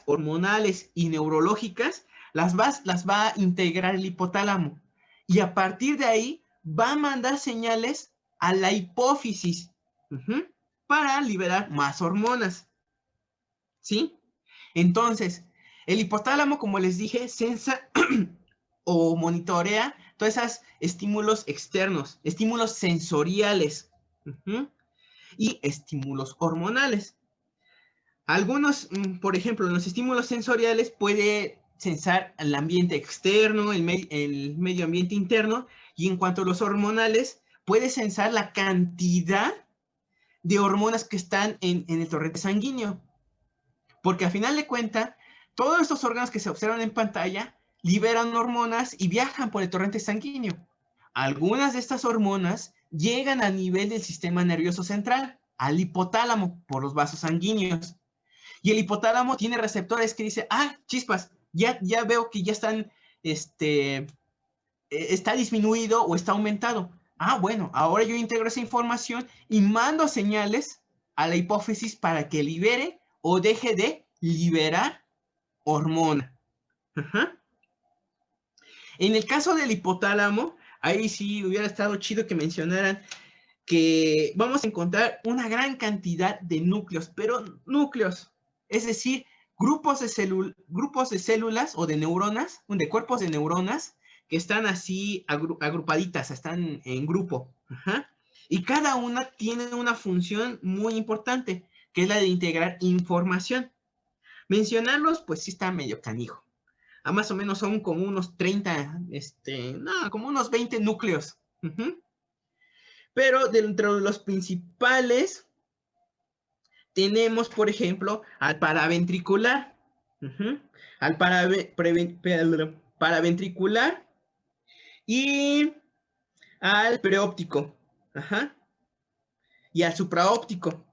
hormonales y neurológicas, las va a integrar el hipotálamo. Y a partir de ahí va a mandar señales a la hipófisis para liberar más hormonas. ¿Sí? Entonces, el hipotálamo, como les dije, sensa o monitorea todos esos estímulos externos, estímulos sensoriales y estímulos hormonales. Algunos, por ejemplo, los estímulos sensoriales puede sensar el ambiente externo, el medio ambiente interno, y en cuanto a los hormonales, puede sensar la cantidad de hormonas que están en el torrente sanguíneo. Porque al final de cuentas, todos estos órganos que se observan en pantalla liberan hormonas y viajan por el torrente sanguíneo. Algunas de estas hormonas llegan a nivel del sistema nervioso central, al hipotálamo, por los vasos sanguíneos. Y el hipotálamo tiene receptores que dice, chispas, ya veo que ya están, está disminuido o está aumentado. Bueno, ahora yo integro esa información y mando señales a la hipófisis para que libere o deje de liberar hormona. En el caso del hipotálamo, ahí sí hubiera estado chido que mencionaran que vamos a encontrar una gran cantidad de núcleos, pero núcleos, es decir, grupos de células o de neuronas, de cuerpos de neuronas que están así agrupaditas, están en grupo. Y cada una tiene una función muy importante, que es la de integrar información. Mencionarlos, pues sí está medio canijo. Más o menos son como unos 30, como unos 20 núcleos. Pero dentro de los principales tenemos, por ejemplo, al paraventricular. Al paraventricular y al preóptico. Y al supraóptico.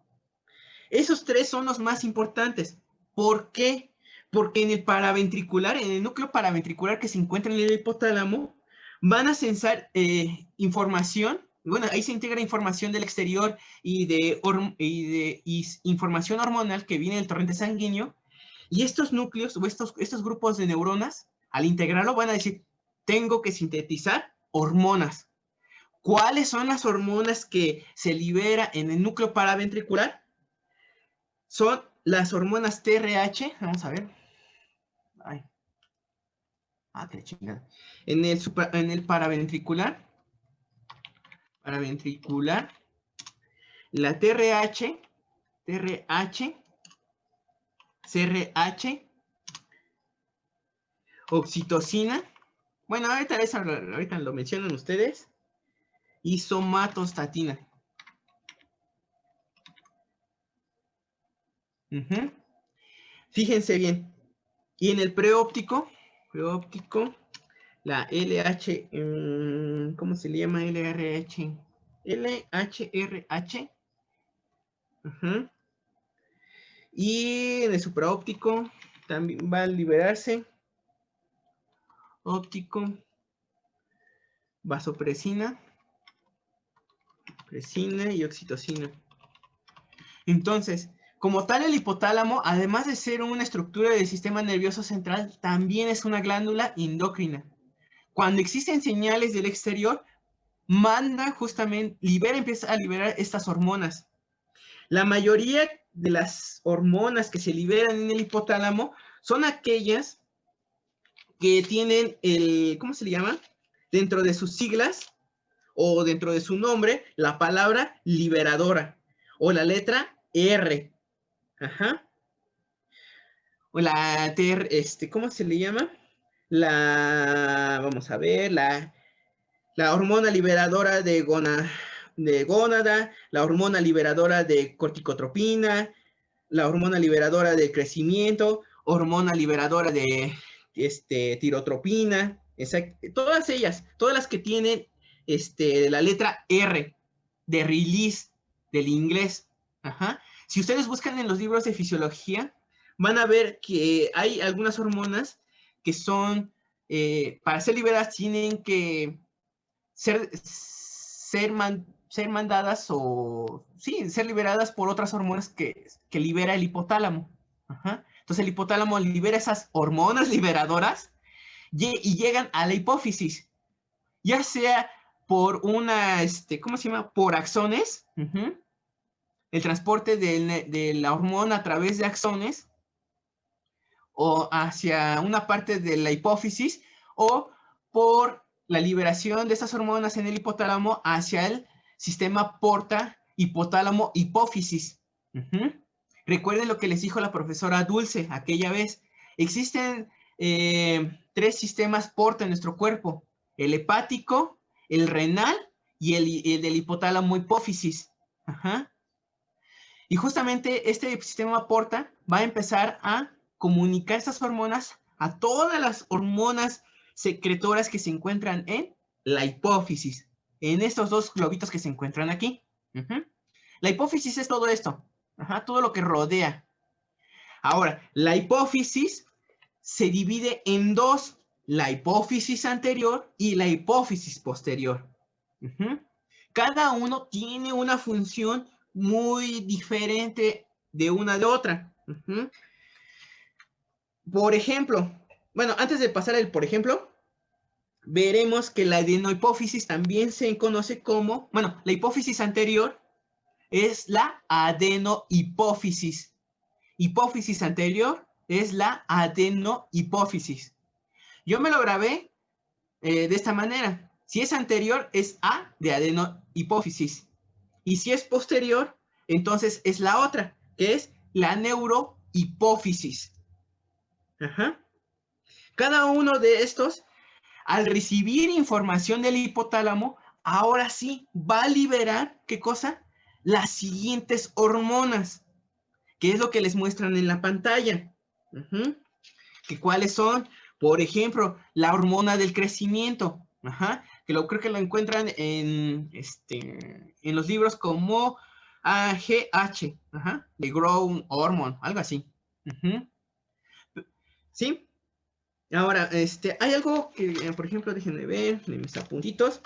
Esos tres son los más importantes. ¿Por qué? Porque en el paraventricular, en el núcleo paraventricular que se encuentra en el hipotálamo, van a sensar información. Bueno, ahí se integra información del exterior y información hormonal que viene del torrente sanguíneo. Y estos núcleos o estos grupos de neuronas, al integrarlo, van a decir, tengo que sintetizar hormonas. ¿Cuáles son las hormonas que se libera en el núcleo paraventricular? Son las hormonas TRH. Vamos a ver. Qué chingada. En el paraventricular, la TRH, CRH, oxitocina. Bueno, ahorita lo mencionan ustedes. Y somatostatina. Fíjense bien. Y en el preóptico, la LH, ¿cómo se le llama? LRH. LHRH. Y en el supraóptico también va a liberarse óptico, vasopresina, presina y oxitocina. Entonces, como tal, el hipotálamo, además de ser una estructura del sistema nervioso central, también es una glándula endocrina. Cuando existen señales del exterior, empieza a liberar estas hormonas. La mayoría de las hormonas que se liberan en el hipotálamo son aquellas que tienen ¿cómo se le llama? Dentro de sus siglas o dentro de su nombre, la palabra liberadora o la letra R. O la ¿cómo se le llama? Vamos a ver, la hormona liberadora de gónada, la hormona liberadora de corticotropina, la hormona liberadora de crecimiento, hormona liberadora de tirotropina, todas ellas, todas las que tienen la letra R de release del inglés. Si ustedes buscan en los libros de fisiología, van a ver que hay algunas hormonas que son, para ser liberadas, tienen que ser mandadas ser liberadas por otras hormonas que libera el hipotálamo. Entonces, Entonces el hipotálamo libera esas hormonas liberadoras y llegan a la hipófisis, ya sea por una, ¿cómo se llama? Por axones, el transporte de la hormona a través de axones, o hacia una parte de la hipófisis, o por la liberación de estas hormonas en el hipotálamo hacia el sistema porta hipotálamo hipófisis. Recuerden lo que les dijo la profesora Dulce aquella vez. Existen 3 sistemas porta en nuestro cuerpo: el hepático, el renal y el del hipotálamo hipófisis. Y justamente este sistema porta va a empezar a comunicar estas hormonas a todas las hormonas secretoras que se encuentran en la hipófisis, en estos 2 globitos que se encuentran aquí. La hipófisis es todo esto, todo lo que rodea. Ahora, la hipófisis se divide en 2, la hipófisis anterior y la hipófisis posterior. Cada uno tiene una función muy diferente de una de otra. Por ejemplo, bueno, antes de pasar el por ejemplo, veremos que la adenohipófisis también se conoce como, bueno, la hipófisis anterior es la adenohipófisis. Hipófisis anterior es la adenohipófisis. Yo me lo grabé de esta manera. Si es anterior, es A de adenohipófisis. Y si es posterior, entonces es la otra, que es la neurohipófisis. Cada uno de estos, al recibir información del hipotálamo, ahora sí va a liberar, ¿qué cosa? Las siguientes hormonas, que es lo que les muestran en la pantalla. ¿Que cuáles son? Por ejemplo, la hormona del crecimiento, que creo que lo encuentran en los libros como AGH, de Growth Hormone, algo así. ¿Sí? Ahora, hay algo que, por ejemplo, déjenme ver en mis apuntitos.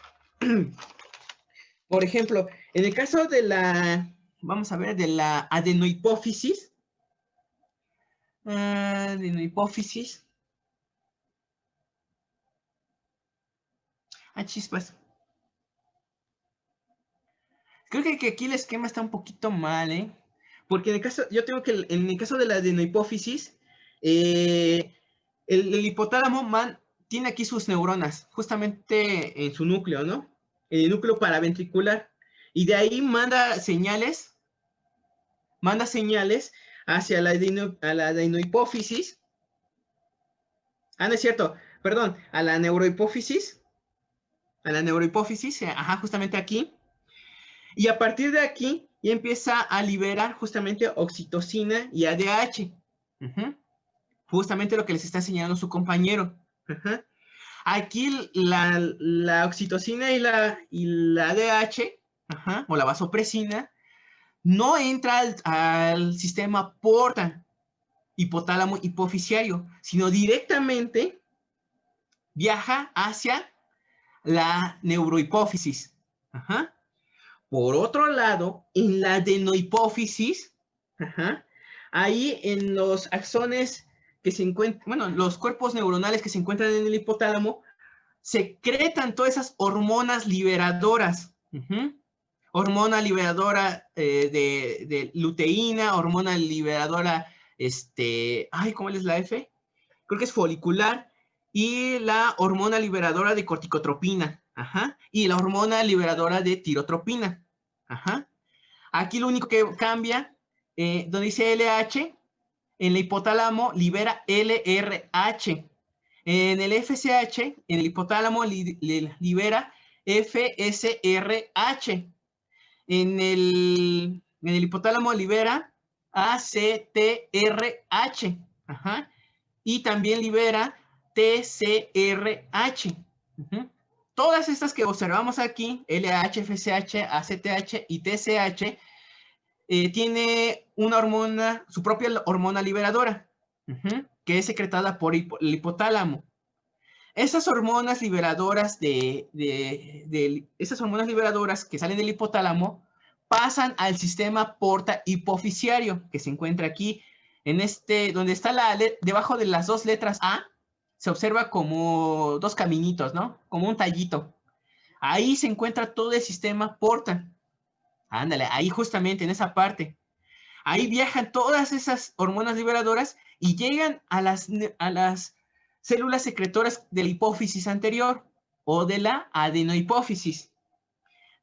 Por ejemplo, en el caso de la, vamos a ver, de la adenohipófisis. Adenohipófisis. Chispas. Creo que aquí el esquema está un poquito mal, ¿eh? Porque en el caso, yo tengo que, en el caso de la adenohipófisis, el hipotálamo tiene aquí sus neuronas, justamente en su núcleo, ¿no? En el núcleo paraventricular. Y de ahí manda señales hacia la adenohipófisis. No es cierto, perdón, a la neurohipófisis. A la neurohipófisis, justamente aquí. Y a partir de aquí ya empieza a liberar justamente oxitocina y ADH. Justamente lo que les está enseñando su compañero. Aquí la oxitocina y la ADH, o la vasopresina, no entra al sistema porta hipotálamo hipofisiario, sino directamente viaja hacia la neurohipófisis. Por otro lado, en la adenohipófisis, ahí en los axones que se encuentran, bueno, los cuerpos neuronales que se encuentran en el hipotálamo, secretan todas esas hormonas liberadoras. Hormona liberadora de luteína, hormona liberadora, ¿cómo es la F? Creo que es folicular, y la hormona liberadora de corticotropina, y la hormona liberadora de tirotropina. Aquí lo único que cambia, donde dice LH, en el hipotálamo libera LRH. En el FSH, en el hipotálamo libera FSRH. En el hipotálamo libera ACTRH. Y también libera TCRH. Todas estas que observamos aquí, LH, FSH, ACTH y TCH, tiene una hormona, su propia hormona liberadora, que es secretada por el hipotálamo. Esas hormonas liberadoras esas hormonas liberadoras que salen del hipotálamo pasan al sistema porta hipofisiario, que se encuentra aquí donde está debajo de las dos letras A, se observa como dos caminitos, ¿no? Como un tallito. Ahí se encuentra todo el sistema porta. Ándale, ahí justamente en esa parte. Ahí viajan todas esas hormonas liberadoras y llegan a las células secretoras de la hipófisis anterior o de la adenohipófisis.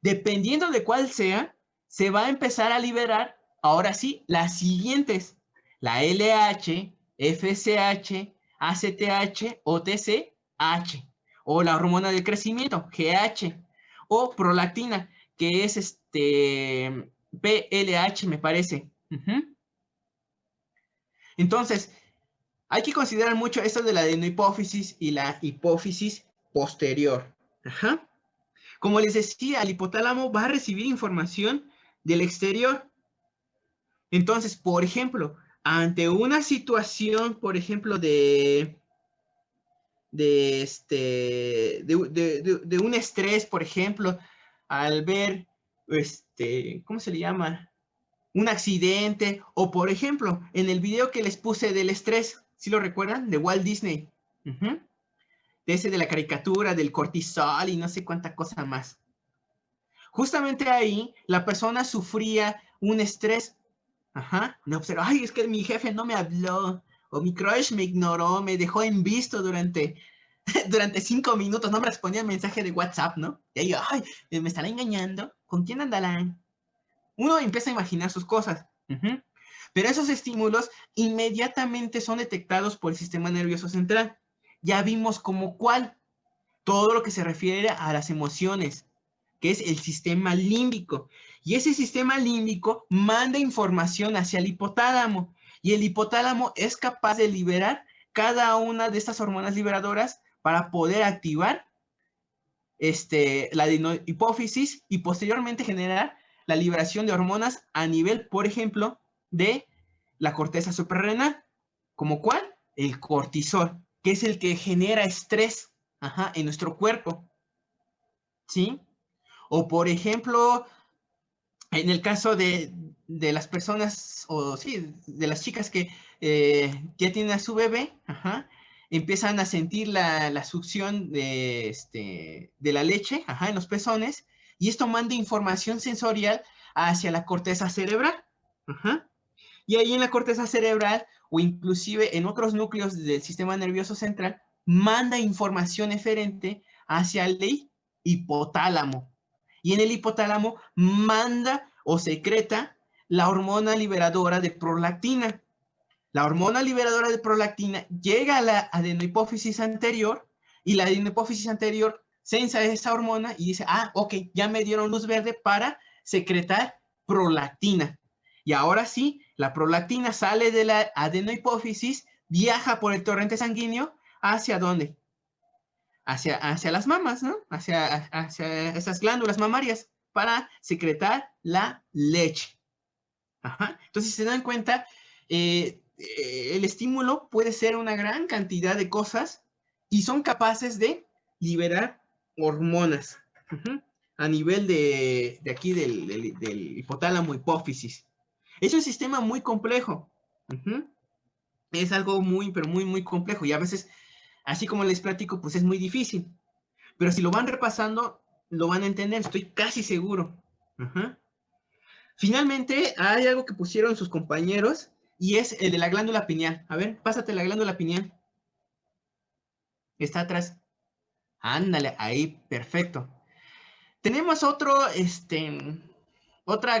Dependiendo de cuál sea, se va a empezar a liberar, ahora sí, las siguientes. La LH, FSH, ACTH o TSH, o la hormona del crecimiento, GH, o prolactina, que es PLH, me parece. Entonces, hay que considerar mucho esto de la adenohipófisis y la hipófisis posterior. Ajá. Como les decía, el hipotálamo va a recibir información del exterior. Entonces, por ejemplo, ante una situación, por ejemplo, de un estrés, por ejemplo, al ver, ¿cómo se le llama? Un accidente, o por ejemplo, en el video que les puse del estrés, ¿sí lo recuerdan? De Walt Disney. De ese de la caricatura, del cortisol y no sé cuánta cosa más. Justamente ahí, la persona sufría un estrés. De observar, ay, es que mi jefe no me habló, o mi crush me ignoró, me dejó en visto durante 5 minutos, no me respondía el mensaje de WhatsApp, ¿no? Y ahí, ay, me estará engañando, ¿con quién andarán? Uno empieza a imaginar sus cosas. Pero esos estímulos inmediatamente son detectados por el sistema nervioso central. Ya vimos como cuál. Todo lo que se refiere a las emociones, que es el sistema límbico. Y ese sistema límbico manda información hacia el hipotálamo. Y el hipotálamo es capaz de liberar cada una de estas hormonas liberadoras para poder activar la adenohipófisis y posteriormente generar la liberación de hormonas a nivel, por ejemplo, de la corteza suprarrenal. ¿Como cuál? El cortisol, que es el que genera estrés en nuestro cuerpo. ¿Sí? O por ejemplo, en el caso de las personas, o sí, de las chicas que ya tienen a su bebé, empiezan a sentir la succión de la leche en los pezones, y esto manda información sensorial hacia la corteza cerebral. Y ahí en la corteza cerebral, o inclusive en otros núcleos del sistema nervioso central, manda información eferente hacia el hipotálamo. Y en el hipotálamo manda o secreta la hormona liberadora de prolactina. La hormona liberadora de prolactina llega a la adenohipófisis anterior, y la adenohipófisis anterior sensa esa hormona y dice, ok, ya me dieron luz verde para secretar prolactina. Y ahora sí, la prolactina sale de la adenohipófisis, viaja por el torrente sanguíneo, ¿hacia dónde? Hacia las mamas, ¿no? Hacia esas glándulas mamarias para secretar la leche. Entonces, si se dan cuenta, el estímulo puede ser una gran cantidad de cosas y son capaces de liberar hormonas a nivel de aquí del hipotálamo hipófisis. Es un sistema muy complejo. Es algo muy, pero muy, muy complejo, y a veces, así como les platico, pues es muy difícil. Pero si lo van repasando, lo van a entender, estoy casi seguro. Finalmente, hay algo que pusieron sus compañeros, y es el de la glándula pineal. A ver, pásate la glándula pineal. Está atrás. Ándale, ahí, perfecto. Tenemos otra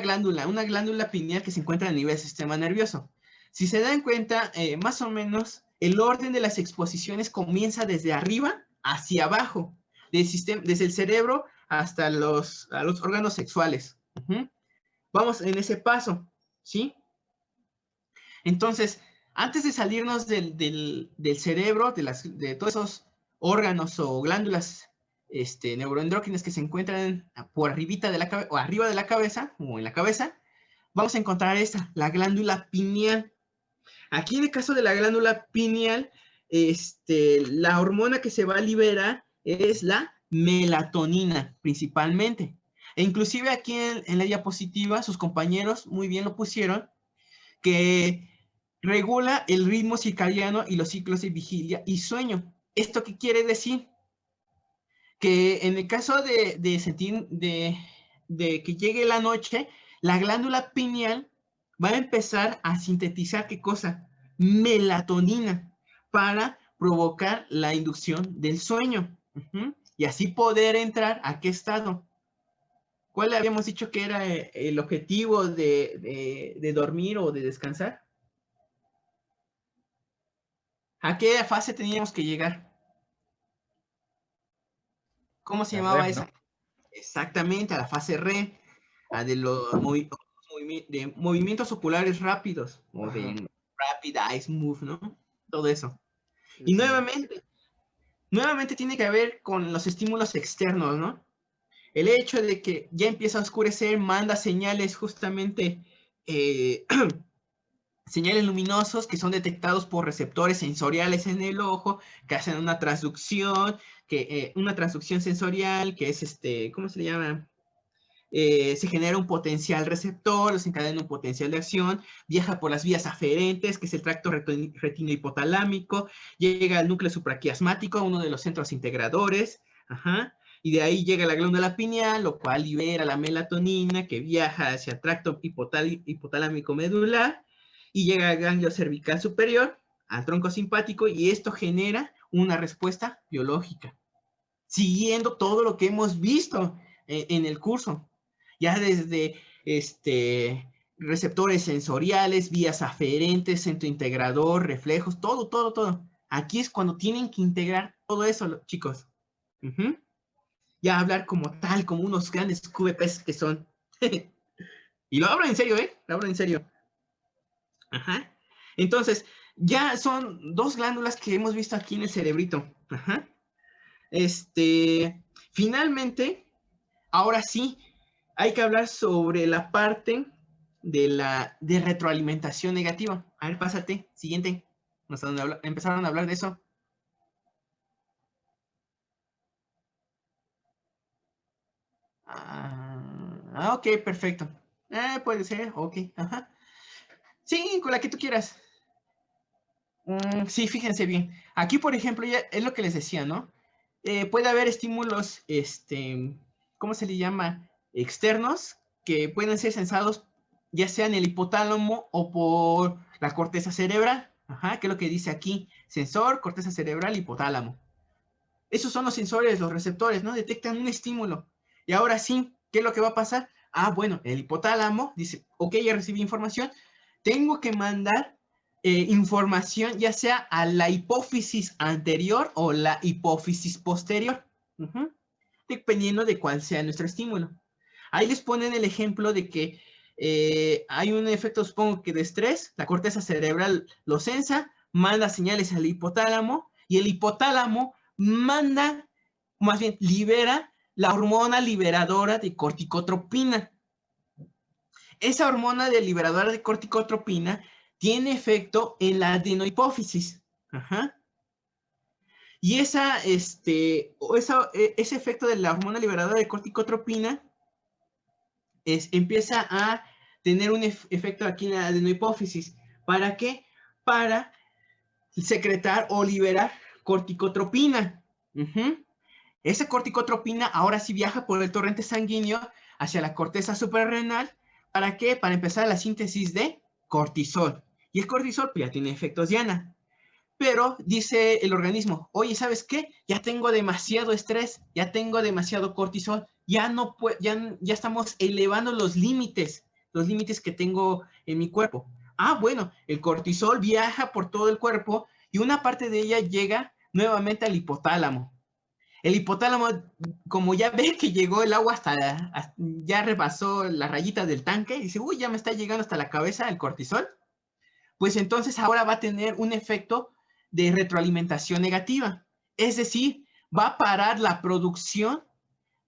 glándula, una glándula pineal que se encuentra a nivel del sistema nervioso. Si se dan cuenta, más o menos, el orden de las exposiciones comienza desde arriba hacia abajo, desde el cerebro hasta los órganos sexuales. Vamos en ese paso, ¿sí? Entonces, antes de salirnos del cerebro, de todos esos órganos o glándulas neuroendócrinas que se encuentran por arribita de la cabeza, o arriba de la cabeza, o en la cabeza, vamos a encontrar la glándula pineal. Aquí en el caso de la glándula pineal, la hormona que se va a liberar es la melatonina, principalmente. E inclusive aquí en la diapositiva, sus compañeros muy bien lo pusieron, que regula el ritmo circadiano y los ciclos de vigilia y sueño. ¿Esto qué quiere decir? Que en el caso de sentir, de que llegue la noche, la glándula pineal va a empezar a sintetizar, ¿qué cosa? Melatonina, para provocar la inducción del sueño. Y así poder entrar a qué estado. ¿Cuál habíamos dicho que era el objetivo de dormir o de descansar? ¿A qué fase teníamos que llegar? ¿Cómo se La llamaba REM, esa? ¿no? Exactamente, a la fase REM, a de los de movimientos oculares rápidos, o Ajá. de rapid eye move, ¿no? Todo eso. Sí, Y sí. nuevamente tiene que ver con los estímulos externos, ¿no? El hecho de que ya empieza a oscurecer manda señales justamente, eh, señales luminosos que son detectados por receptores sensoriales en el ojo, que hacen una transducción sensorial, que es ¿cómo se le llama? Se genera un potencial receptor, se encadena un potencial de acción, viaja por las vías aferentes, que es el tracto retinohipotalámico, llega al núcleo supraquiasmático, uno de los centros integradores, ajá, y de ahí llega a la glándula pineal, lo cual libera la melatonina, que viaja hacia el tracto hipotalámico medular, y llega al ganglio cervical superior, al tronco simpático, y esto genera una respuesta biológica, siguiendo todo lo que hemos visto en el curso, ya desde receptores sensoriales, vías aferentes, centro integrador, reflejos, todo. Aquí es cuando tienen que integrar todo eso, chicos. Ya hablar como tal, como unos grandes QVPs que son. Y lo hablo en serio, Lo hablo en serio. Ajá. Entonces, ya son dos glándulas que hemos visto aquí en el cerebrito. Ajá. Finalmente, ahora sí, hay que hablar sobre la parte de retroalimentación negativa. A ver, pásate, siguiente. Empezaron a hablar de eso. Ok, perfecto. Puede ser, ok, ajá. Sí, con la que tú quieras. Sí, fíjense bien. Aquí, por ejemplo, ya es lo que les decía, ¿no? Puede haber estímulos, ¿cómo se le llama? Externos, que pueden ser sensados ya sea en el hipotálamo o por la corteza cerebral. Ajá, que es lo que dice aquí. Sensor, corteza cerebral, hipotálamo. Esos son los sensores, los receptores, ¿no? Detectan un estímulo. Y ahora sí, ¿qué es lo que va a pasar? Bueno, el hipotálamo dice, ok, ya recibí información, tengo que mandar información ya sea a la hipófisis anterior o la hipófisis posterior, dependiendo de cuál sea nuestro estímulo. Ahí les ponen el ejemplo de que hay un efecto, supongo que de estrés, la corteza cerebral lo sensa, manda señales al hipotálamo y el hipotálamo manda, más bien libera la hormona liberadora de corticotropina. Esa hormona liberadora de corticotropina tiene efecto en la adenohipófisis. Ajá. Y ese efecto de la hormona liberadora de corticotropina empieza a tener un efecto aquí en la adenohipófisis. ¿Para qué? Para secretar o liberar corticotropina. Esa corticotropina ahora sí viaja por el torrente sanguíneo hacia la corteza suprarrenal. ¿Para qué? Para empezar la síntesis de cortisol. Y el cortisol pues, ya tiene efectos diana. Pero dice el organismo, oye, ¿sabes qué? Ya tengo demasiado estrés, ya tengo demasiado cortisol, ya estamos elevando los límites que tengo en mi cuerpo. Bueno, el cortisol viaja por todo el cuerpo y una parte de ella llega nuevamente al hipotálamo. El hipotálamo, como ya ve que llegó el agua ya rebasó la rayita del tanque, y dice, uy, ya me está llegando hasta la cabeza el cortisol, pues entonces ahora va a tener un efecto de retroalimentación negativa. Es decir, va a parar la producción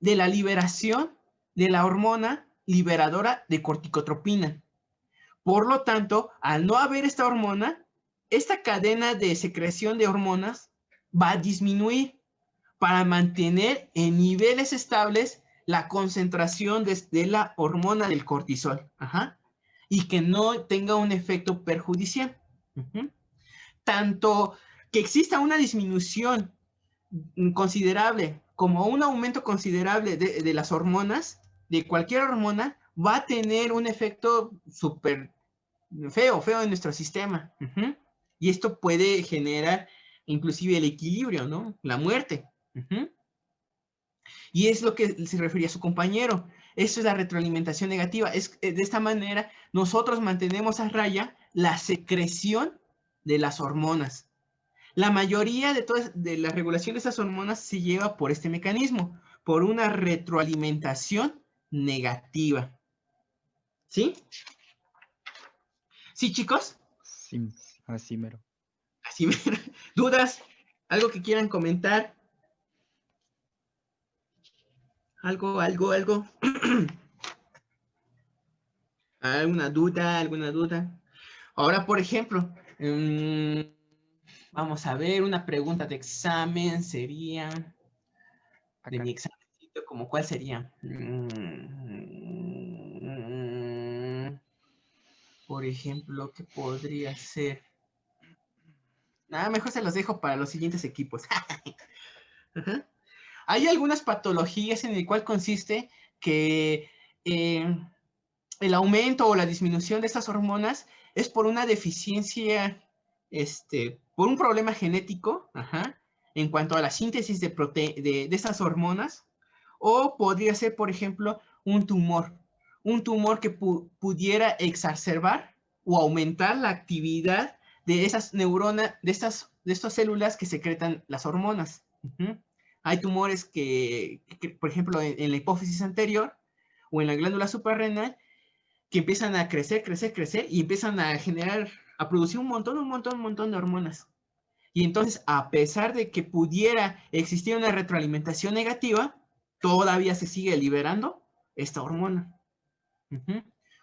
de la liberación de la hormona liberadora de corticotropina. Por lo tanto, al no haber esta hormona, esta cadena de secreción de hormonas va a disminuir para mantener en niveles estables la concentración de la hormona del cortisol. Ajá. Y que no tenga un efecto perjudicial. Ujú. Tanto que exista una disminución considerable como un aumento considerable de las hormonas, de cualquier hormona, va a tener un efecto súper feo en nuestro sistema. Ujú. Y esto puede generar inclusive el equilibrio, ¿no? La muerte. Ujú. Y es lo que se refería a su compañero. Eso es la retroalimentación negativa. De esta manera, nosotros mantenemos a raya la secreción de las hormonas. La mayoría de la regulación de esas hormonas se lleva por este mecanismo, por una retroalimentación negativa. ¿Sí? ¿Sí, chicos? Sí, así mero. Así me... ¿Dudas? ¿Algo que quieran comentar? ¿Algo? ¿Alguna duda? ¿Alguna duda? Ahora, por ejemplo, vamos a ver, una pregunta de examen sería, de Acá. mi examencito, ¿como cuál sería? Por ejemplo, ¿qué podría ser? Nada, mejor se los dejo para los siguientes equipos. Ajá. Hay algunas patologías en el cual consiste que el aumento o la disminución de estas hormonas es por una deficiencia, por un problema genético, ajá, en cuanto a la síntesis de estas hormonas, o podría ser, por ejemplo, un tumor que pudiera exacerbar o aumentar la actividad de esas neuronas, de estas células que secretan las hormonas. Uh-huh. Hay tumores que, por ejemplo, en la hipófisis anterior o en la glándula suprarrenal, que empiezan a crecer y empiezan a generar, a producir un montón de hormonas. Y entonces, a pesar de que pudiera existir una retroalimentación negativa, todavía se sigue liberando esta hormona. Uh-huh.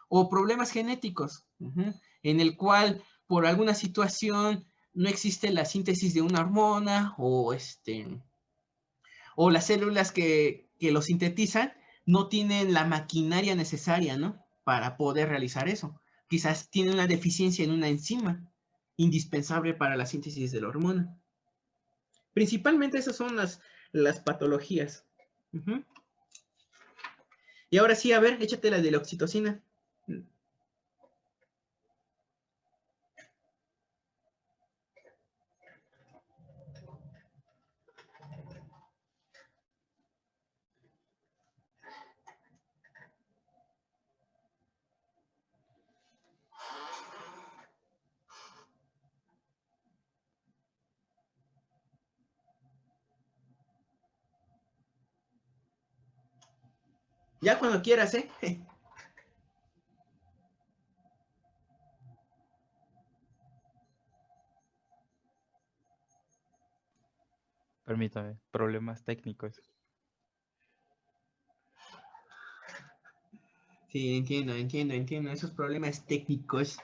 O problemas genéticos, uh-huh, en el cual por alguna situación no existe la síntesis de una hormona o las células que lo sintetizan no tienen la maquinaria necesaria, ¿no? Para poder realizar eso. Quizás tienen una deficiencia en una enzima indispensable para la síntesis de la hormona. Principalmente esas son las patologías. Uh-huh. Y ahora sí, a ver, échate la de la oxitocina. Ya cuando quieras, ¿eh? Permítame, problemas técnicos. Sí, entiendo. Esos problemas técnicos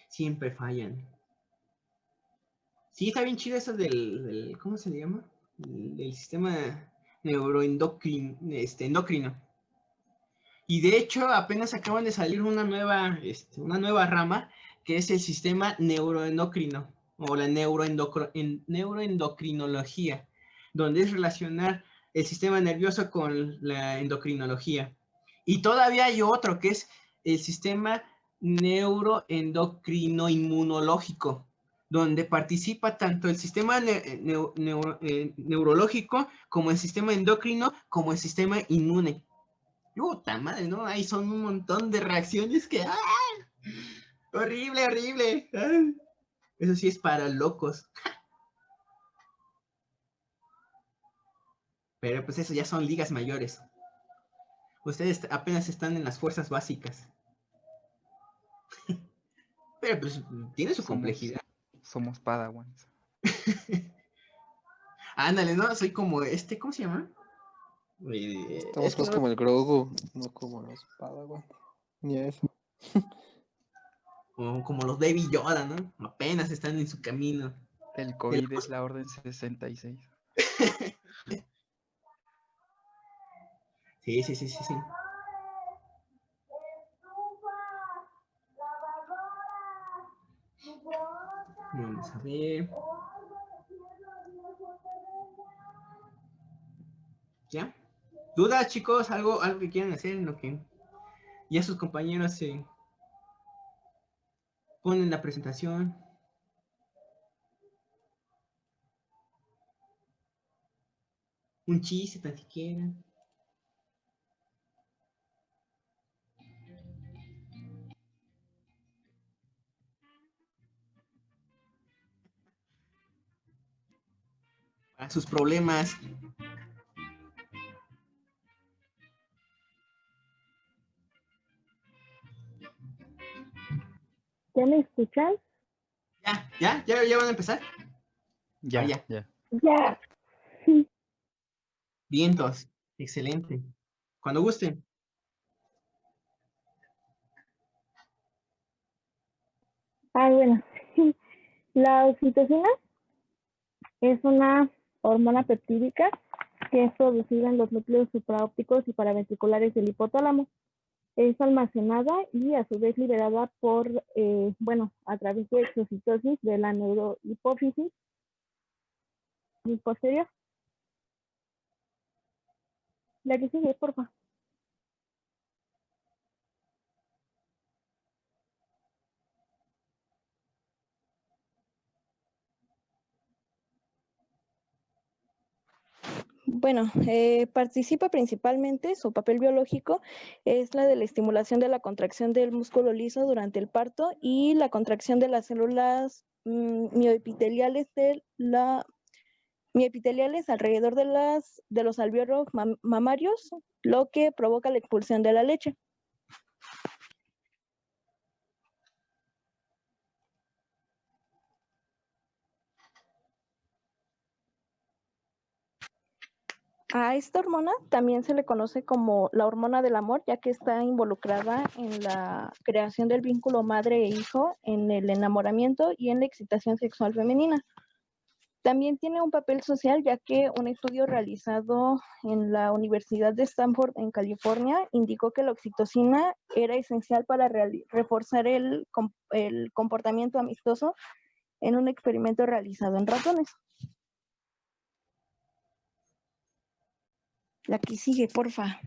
siempre fallan. Sí, está bien chido eso del ¿cómo se llama? Del sistema endocrino. Y de hecho, apenas acaban de salir una nueva rama que es el sistema neuroendocrino o la neuroendocrinología, donde es relacionar el sistema nervioso con la endocrinología. Y todavía hay otro que es el sistema neuroendocrino-inmunológico, donde participa tanto el sistema neurológico como el sistema endocrino como el sistema inmune. Puta madre, ¿no? Ahí son un montón de reacciones que... ¡ah! Horrible. ¡Ah! Eso sí es para locos. Pero pues eso ya son ligas mayores. Ustedes apenas están en las fuerzas básicas. Pero pues tiene su Somos, complejidad. somos padawans. Ándale, ¿no? Soy como ¿cómo se llama? Es Estamos que más no, como el Grogu, no como los Padawan. Ni eso. como los Baby Yoda, ¿no? Apenas están en su camino. El COVID es la orden 66. Sí. Vamos a ver. ¿Ya? ¿Dudas, chicos? ¿Algo que quieran hacer en lo que ya sus compañeros se ponen la presentación? Un chiste, tan siquiera. Para sus problemas. ¿Ya me escuchan? ¿Ya van a empezar? Ya, Vaya. ya. Ya. Vientos. Excelente. Cuando gusten. Bueno. La oxitocina es una hormona peptídica que es producida en los núcleos supraópticos y paraventriculares del hipotálamo. Es almacenada y a su vez liberada por, a través de exocitosis de la neurohipófisis posterior. La que sigue, por favor. Bueno, participa principalmente, su papel biológico es la de la estimulación de la contracción del músculo liso durante el parto y la contracción de las células mioepiteliales mioepiteliales alrededor de los alvéolos mamarios, lo que provoca la expulsión de la leche. A esta hormona también se le conoce como la hormona del amor, ya que está involucrada en la creación del vínculo madre e hijo, en el enamoramiento y en la excitación sexual femenina. También tiene un papel social, ya que un estudio realizado en la Universidad de Stanford en California indicó que la oxitocina era esencial para reforzar el comportamiento amistoso en un experimento realizado en ratones. La que sigue, porfa.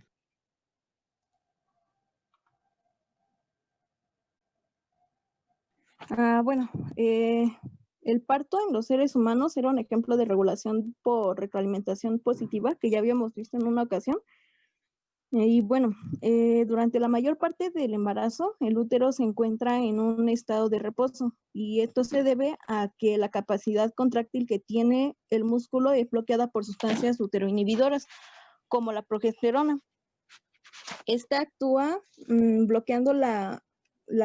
El parto en los seres humanos era un ejemplo de regulación por retroalimentación positiva que ya habíamos visto en una ocasión. Durante la mayor parte del embarazo, el útero se encuentra en un estado de reposo y esto se debe a que la capacidad contráctil que tiene el músculo es bloqueada por sustancias uteroinhibidoras, como la progesterona. Esta actúa bloqueando la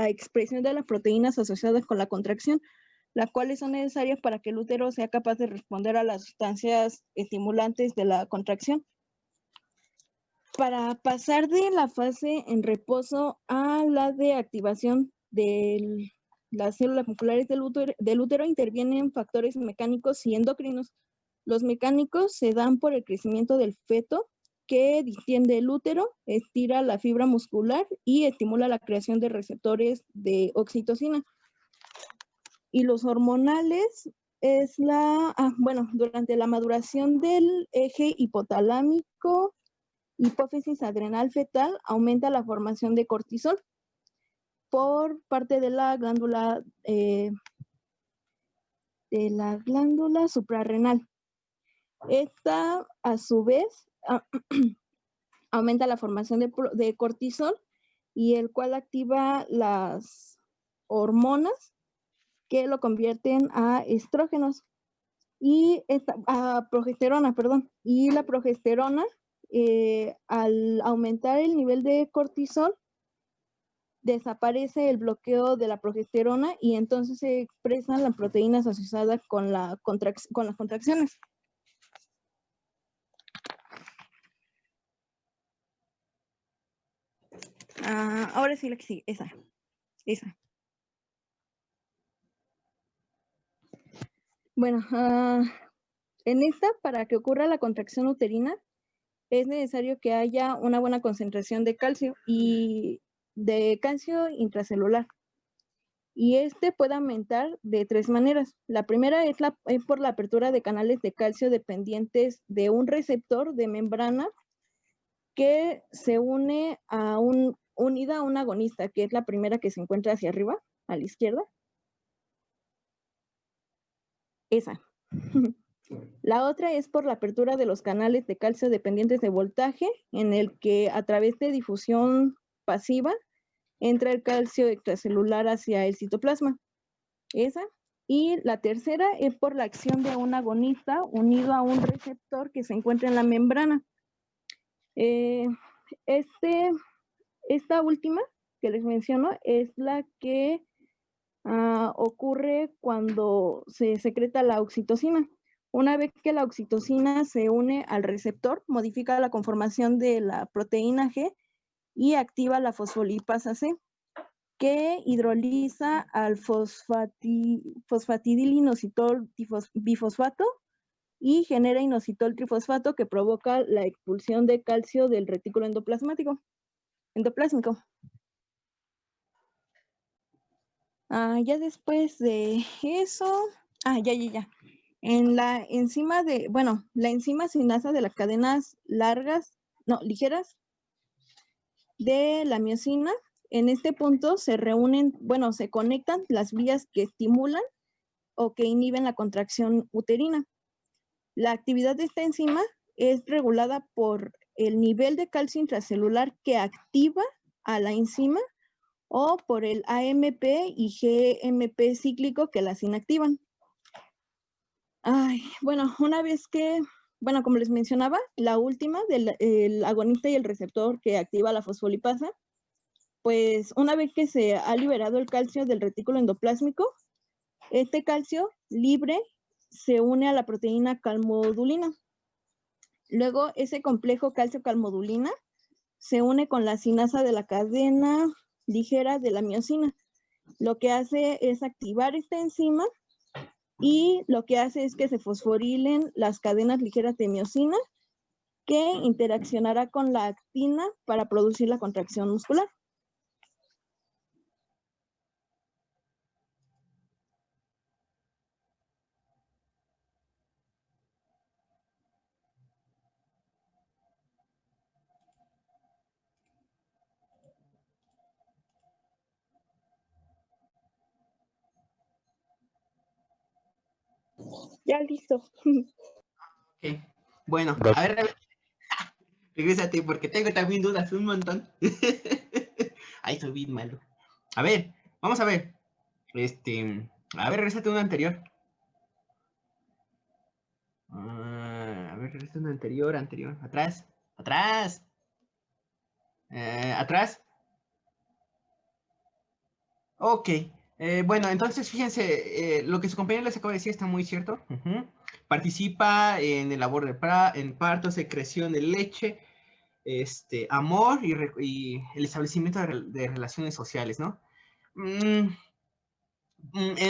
expresión de las proteínas asociadas con la contracción, las cuales son necesarias para que el útero sea capaz de responder a las sustancias estimulantes de la contracción. Para pasar de la fase en reposo a la de activación de las células musculares del útero intervienen factores mecánicos y endocrinos. Los mecánicos se dan por el crecimiento del feto, que distiende el útero, estira la fibra muscular y estimula la creación de receptores de oxitocina. Y los hormonales es durante la maduración del eje hipotalámico, hipófisis adrenal fetal, aumenta la formación de cortisol por parte de la glándula suprarrenal. Esta, a su vez, aumenta la formación de cortisol, y el cual activa las hormonas que lo convierten a estrógenos y a progesterona, perdón. Y la progesterona, al aumentar el nivel de cortisol, desaparece el bloqueo de la progesterona y entonces se expresan las proteínas asociadas con las contracciones. Ahora sí la que sigue, esa. Bueno, en esta, para que ocurra la contracción uterina, es necesario que haya una buena concentración de calcio y de calcio intracelular. y este puede aumentar de 3 maneras. La primera es por la apertura de canales de calcio dependientes de un receptor de membrana que se une unida a un agonista, que es la primera que se encuentra hacia arriba, a la izquierda. Esa. La otra es por la apertura de los canales de calcio dependientes de voltaje, en el que a través de difusión pasiva entra el calcio extracelular hacia el citoplasma. Esa. Y la tercera es por la acción de un agonista unido a un receptor que se encuentra en la membrana. Esta última que les menciono es la que ocurre cuando se secreta la oxitocina. Una vez que la oxitocina se une al receptor, modifica la conformación de la proteína G y activa la fosfolipasa C, que hidroliza al fosfatidilinositol bifosfato y genera inositol trifosfato, que provoca la expulsión de calcio del retículo endoplásmico. Ya después de eso, ya. La enzima sinasa de las cadenas ligeras de la miosina, en este punto se conectan las vías que estimulan o que inhiben la contracción uterina. La actividad de esta enzima es regulada por el nivel de calcio intracelular que activa a la enzima o por el AMP y GMP cíclico que las inactivan. Una vez que, como les mencionaba, la última del agonista y el receptor que activa la fosfolipasa, pues una vez que se ha liberado el calcio del retículo endoplásmico, este calcio libre se une a la proteína calmodulina. Luego, ese complejo calcio-calmodulina se une con la sinasa de la cadena ligera de la miosina. Lo que hace es activar esta enzima y lo que hace es que se fosforilen las cadenas ligeras de miosina, que interaccionará con la actina para producir la contracción muscular. Ya listo. Ok. Bueno, Bro. a ver, regrésate porque tengo también dudas un montón. Ay, soy bien malo. A ver, vamos a ver. Regrésate una anterior. Regrésate una anterior. Atrás. Atrás. Ok. Bueno, entonces fíjense, lo que su compañero les acaba de decir está muy cierto. Participa en el labor en parto, secreción de leche, amor y el establecimiento de relaciones sociales, ¿no? En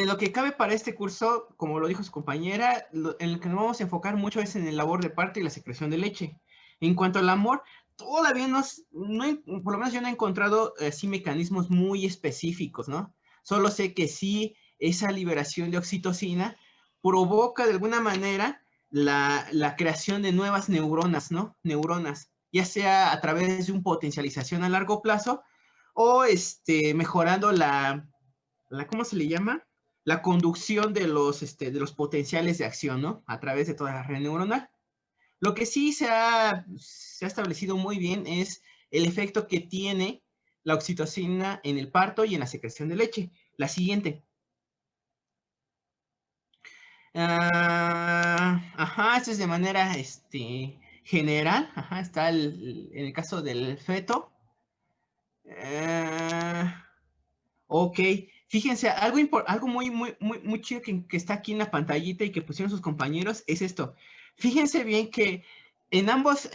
lo que cabe para este curso, como lo dijo su compañera, en lo que nos vamos a enfocar mucho es en el labor de parto y la secreción de leche. En cuanto al amor, todavía por lo menos yo no he encontrado así mecanismos muy específicos, ¿no? Solo sé que sí, esa liberación de oxitocina provoca de alguna manera la creación de nuevas neuronas, ¿no? Ya sea a través de una potencialización a largo plazo o mejorando ¿cómo se le llama? La conducción de los potenciales de acción, ¿no? A través de toda la red neuronal. Lo que sí se ha establecido muy bien es el efecto que tiene la oxitocina en el parto y en la secreción de leche. La siguiente. Esto es de manera general. Está en el caso del feto. Ok. Fíjense, algo muy chido que está aquí en la pantallita y que pusieron sus compañeros es esto. Fíjense bien que en ambas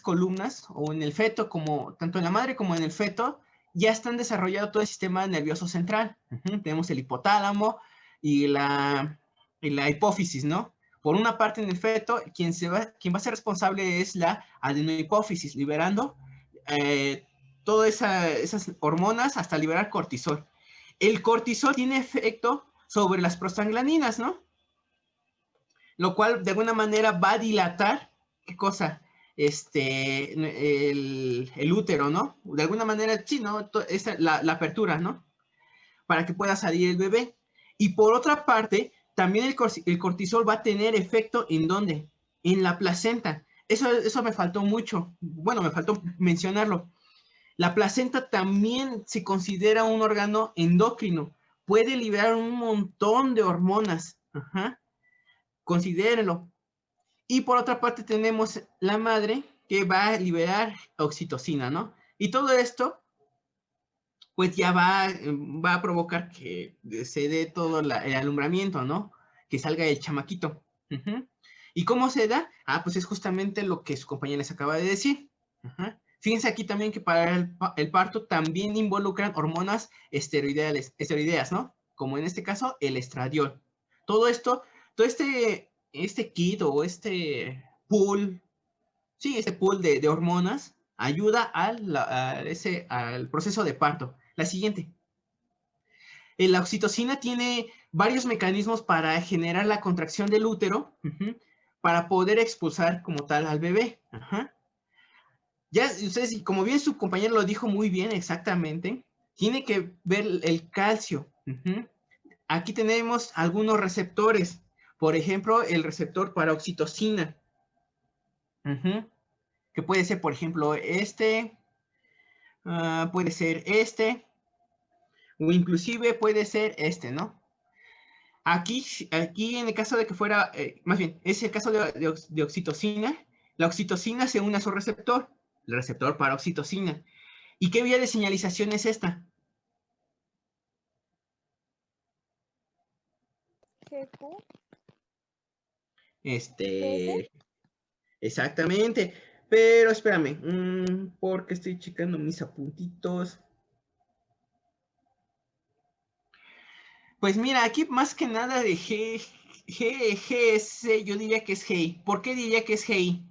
columnas, o en el feto, tanto en la madre como en el feto, ya están desarrollado todo el sistema nervioso central. Tenemos el hipotálamo y la hipófisis, ¿no? Por una parte, en el feto, quien va a ser responsable es la adenohipófisis, liberando todas esas hormonas hasta liberar cortisol. El cortisol tiene efecto sobre las prostaglandinas, ¿no? Lo cual de alguna manera va a dilatar, ¿qué cosa? El útero, ¿no? De alguna manera, sí, ¿no? La apertura, ¿no? Para que pueda salir el bebé. Y por otra parte, también el cortisol va a tener efecto ¿en dónde? En la placenta. Eso me faltó mucho. Bueno, me faltó mencionarlo. La placenta también se considera un órgano endocrino. Puede liberar un montón de hormonas. Ajá. Considérenlo. Y por otra parte tenemos la madre que va a liberar oxitocina, ¿no? Y todo esto, pues ya va a provocar que se dé todo el alumbramiento, ¿no? Que salga el chamaquito. Uh-huh. ¿Y cómo se da? Ah, pues es justamente lo que su compañera les acaba de decir. Uh-huh. Fíjense aquí también que para el parto también involucran hormonas esteroideas, ¿no? Como en este caso el estradiol. Todo esto, todo este kit o este pool, sí, este pool de hormonas ayuda al proceso de parto. La siguiente. La oxitocina tiene varios mecanismos para generar la contracción del útero, para poder expulsar como tal al bebé. Ajá. Ya ustedes, como bien su compañero lo dijo muy bien, exactamente, tiene que ver el calcio. Aquí tenemos algunos receptores. Por ejemplo, el receptor para oxitocina. Que puede ser, por ejemplo, puede ser o inclusive puede ser ¿no? Aquí en el caso de que fuera, más bien, es el caso de oxitocina. La oxitocina se une a su receptor, el receptor para oxitocina. ¿Y qué vía de señalización es esta? GQ. Exactamente. Pero espérame, porque estoy checando mis apuntitos. Pues mira, aquí más que nada de GS, yo diría que es GI. ¿Por qué diría que es GI?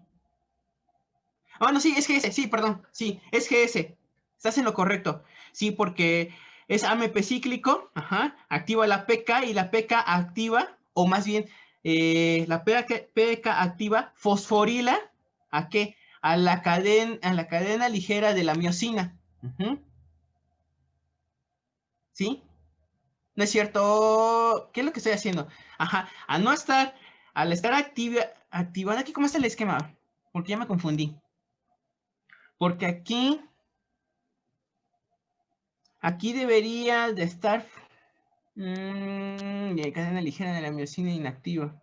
Ah, no, sí, es GS, sí, perdón, sí, es GS. Estás en lo correcto. Sí, porque es AMP cíclico, ajá, activa la PK y la PK activa, o más bien, la PK activa fosforila, ¿a qué? A la cadena ligera de la miosina. ¿Sí? No es cierto. ¿Qué es lo que estoy haciendo? Ajá, al estar activada, aquí, ¿cómo está el esquema? Porque ya me confundí. Porque aquí debería de estar cadena ligera de la miosina inactiva.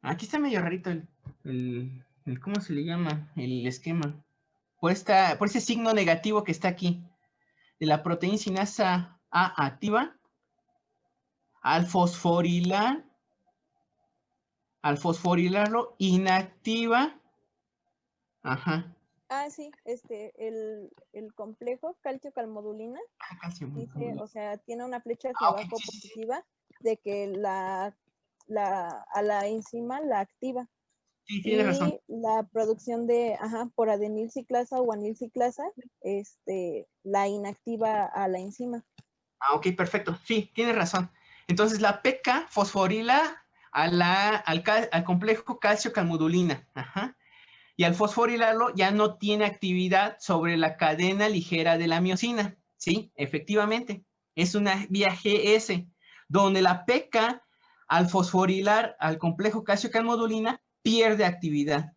Aquí está medio rarito ¿cómo se le llama? El esquema. Por ese signo negativo que está aquí. De la proteína sinasa A activa. Al fosforilarlo inactiva. Ajá. Ah, sí, el complejo calcio-calmodulina dice, o sea, tiene una flecha hacia abajo positiva de que a la enzima la activa. Sí, tienes razón. La producción de, por adenilciclasa o anilciclasa, la inactiva a la enzima. Ah, ok, perfecto. Sí, tienes razón. Entonces la PK fosforila al complejo calcio-calmodulina. Ajá. Y al fosforilarlo ya no tiene actividad sobre la cadena ligera de la miosina. Sí, efectivamente. Es una vía GS, donde la PK al fosforilar al complejo calcio-calmodulina pierde actividad.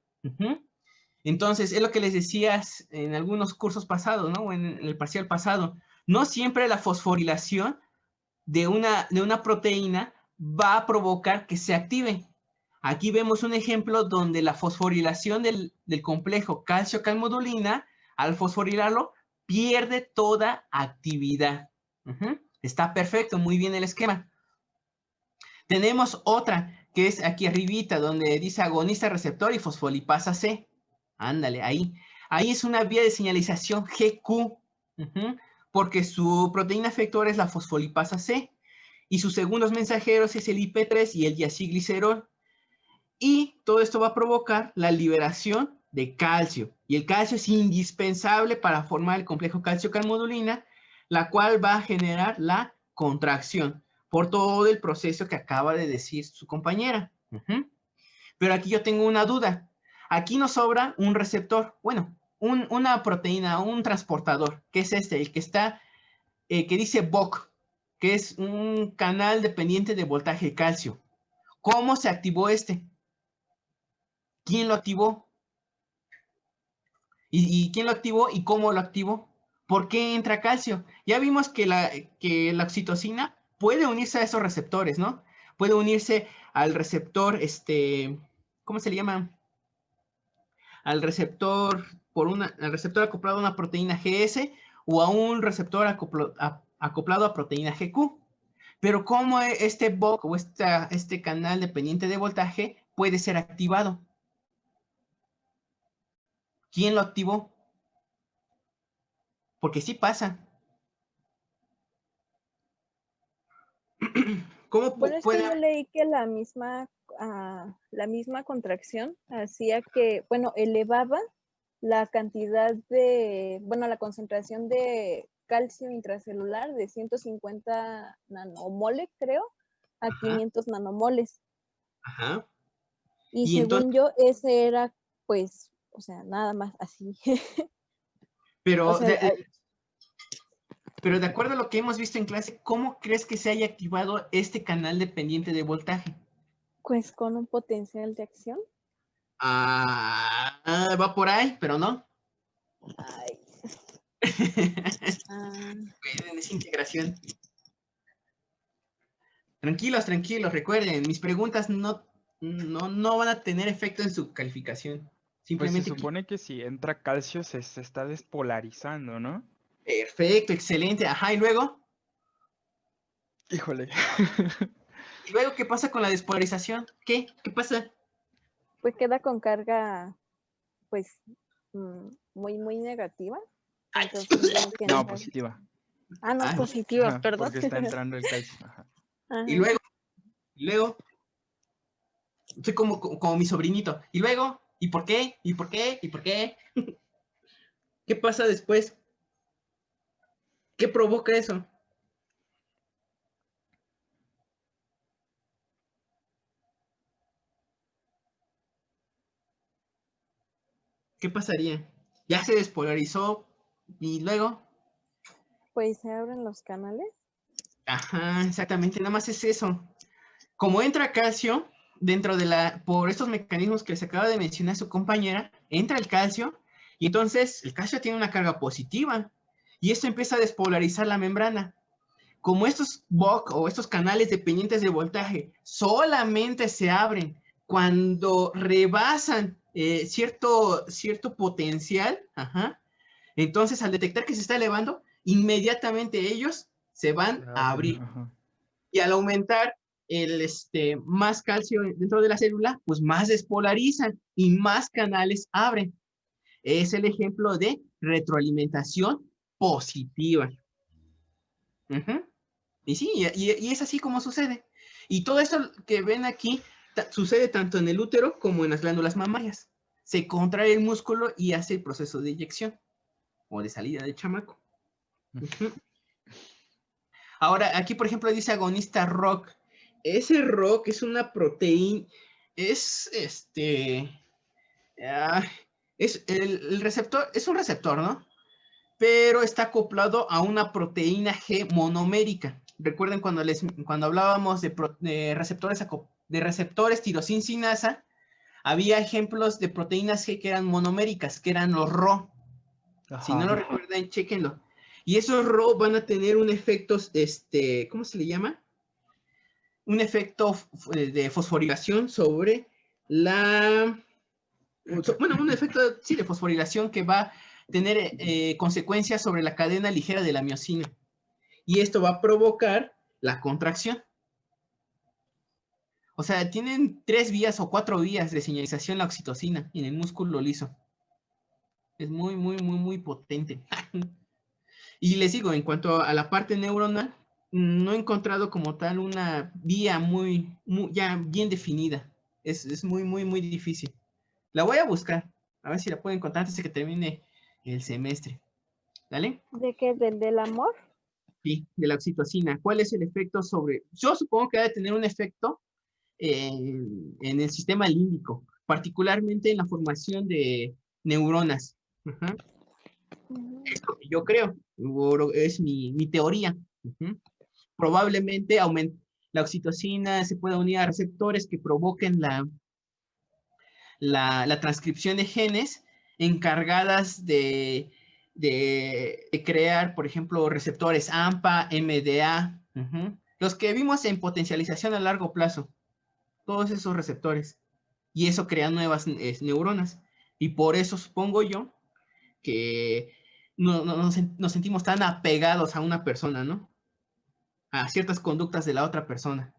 Entonces, es lo que les decías en algunos cursos pasados, ¿no? O en el parcial pasado. No siempre la fosforilación de una proteína va a provocar que se active. Aquí vemos un ejemplo donde la fosforilación del complejo calcio-calmodulina, al fosforilarlo, pierde toda actividad. Está perfecto, muy bien el esquema. Tenemos otra, que es aquí arribita, donde dice agonista receptor y fosfolipasa C. Ándale, ahí. Ahí es una vía de señalización GQ, porque su proteína efectora es la fosfolipasa C, y sus segundos mensajeros es el IP3 y el diacilglicerol. Y todo esto va a provocar la liberación de calcio. Y el calcio es indispensable para formar el complejo calcio-calmodulina, la cual va a generar la contracción por todo el proceso que acaba de decir su compañera. Pero aquí yo tengo una duda. Aquí nos sobra un receptor, bueno, una proteína, un transportador, que es este, el que está, que dice BOC, que es un canal dependiente de voltaje calcio. ¿Cómo se activó este? ¿Quién lo activó? ¿Y quién lo activó y cómo lo activó? ¿Por qué entra calcio? Ya vimos que la oxitocina puede unirse a esos receptores, ¿no? Puede unirse al receptor, ¿cómo se le llama? Al receptor acoplado a una proteína GS o a un receptor acoplado a proteína GQ. Pero ¿cómo este BOC o este canal dependiente de voltaje puede ser activado? ¿Quién lo activó? Porque sí pasa. ¿Cómo Bueno, es que puede? yo leí que la misma contracción hacía que, bueno, elevaba la cantidad de, bueno, la concentración de calcio intracelular de 150 nanomoles, creo, a Ajá. 500 nanomoles. Ajá. Y Y según entonces, yo, ese era, pues, o sea, nada más así. pero, O sea, pero de acuerdo a lo que hemos visto en clase, ¿cómo crees que se haya activado este canal dependiente de voltaje? pues con un potencial de acción. Va por ahí, pero no. Ay. En esa integración. Tranquilos, tranquilos, recuerden, mis preguntas no van a tener efecto en su calificación. Pues se Simplemente supone que si entra calcio se está despolarizando, ¿no? perfecto, excelente. Ajá, y luego, Híjole. ¿qué pasa con la despolarización? ¿Qué pasa? Pues queda con carga, pues, muy, muy negativa. Entonces tiene que No, entrar. positiva. No, Ah, positiva, Ajá, perdón. porque está entrando el calcio. Ajá. y luego, soy como mi sobrinito. Y luego, ¿y por qué? ¿Y por qué? ¿Y por qué? ¿Qué pasa después? ¿Qué provoca eso? ¿Qué pasaría? Ya se despolarizó y luego, Pues se abren los canales. ajá, exactamente, nada más es eso. Como entra calcio dentro por estos mecanismos que se acaba de mencionar su compañera, entra el calcio y entonces el calcio tiene una carga positiva y esto empieza a despolarizar la membrana. Como estos BOC o estos canales dependientes de voltaje solamente se abren cuando rebasan cierto potencial, entonces al detectar que se está elevando, inmediatamente ellos se van a abrir. Ajá. Y al aumentar más calcio dentro de la célula, pues más despolarizan y más canales abren. Es el ejemplo de retroalimentación positiva. Y sí, y es así como sucede. Y todo esto que ven aquí sucede tanto en el útero como en las glándulas mamarias. Se contrae el músculo y hace el proceso de eyección o de salida del chamaco. Ahora, aquí por ejemplo dice agonista ROCK. Ese ROCK es una proteína, es el receptor, es un receptor, ¿no? Pero está acoplado a una proteína G monomérica. Recuerden cuando hablábamos de receptores tirosincinasa, había ejemplos de proteínas G que eran monoméricas, que eran los RO. Ajá. Si no lo recuerdan, chéquenlo. Y esos RO van a tener un efecto, ¿cómo se le llama? Un efecto de fosforilación sobre un efecto, sí, de fosforilación que va a tener consecuencias sobre la cadena ligera de la miosina. Y esto va a provocar la contracción. O sea, tienen 3 vías o 4 vías de señalización la oxitocina en el músculo liso. Es muy, muy, muy, muy potente. Y les digo, en cuanto a la parte neuronal, no he encontrado como tal una vía muy ya bien definida. Es muy, muy, muy difícil. La voy a buscar, a ver si la puedo encontrar antes de que termine el semestre. ¿Dale? ¿De qué? ¿Del amor? Sí, de la oxitocina. ¿Cuál es el efecto sobre? Yo supongo que debe tener un efecto en el sistema límbico, particularmente en la formación de neuronas. Ujú. Es lo que yo creo, es mi teoría. Ujú. Probablemente la oxitocina se pueda unir a receptores que provoquen la transcripción de genes encargadas de crear, por ejemplo, receptores AMPA, MDA, los que vimos en potencialización a largo plazo, todos esos receptores. Y eso crea nuevas neuronas. Y por eso supongo yo que nos sentimos tan apegados a una persona, ¿no? A ciertas conductas de la otra persona,